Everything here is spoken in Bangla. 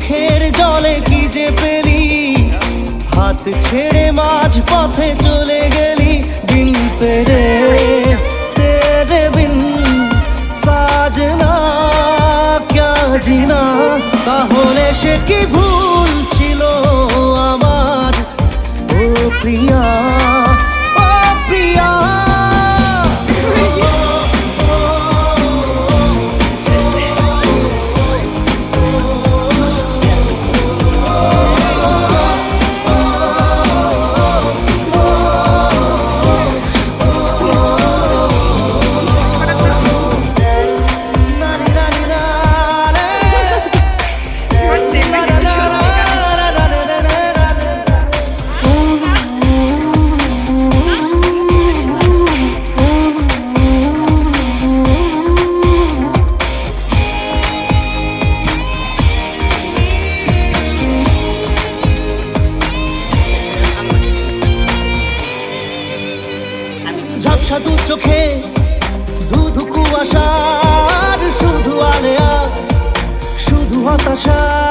চোখের জলে কি যে পেলি, হাত ছেড়ে মাঝ পথে চলে গেলি। বিন তেরে বিন সাজনা ক্যা জিনা। তাহলে সে কি ভুল ছিল আমার, ও প্রিয়া ও প্রিয়া। ঝাপসা দু চোখে ধুধু কুয়াশার শুধু আলেয়া, শুধু হতাশা।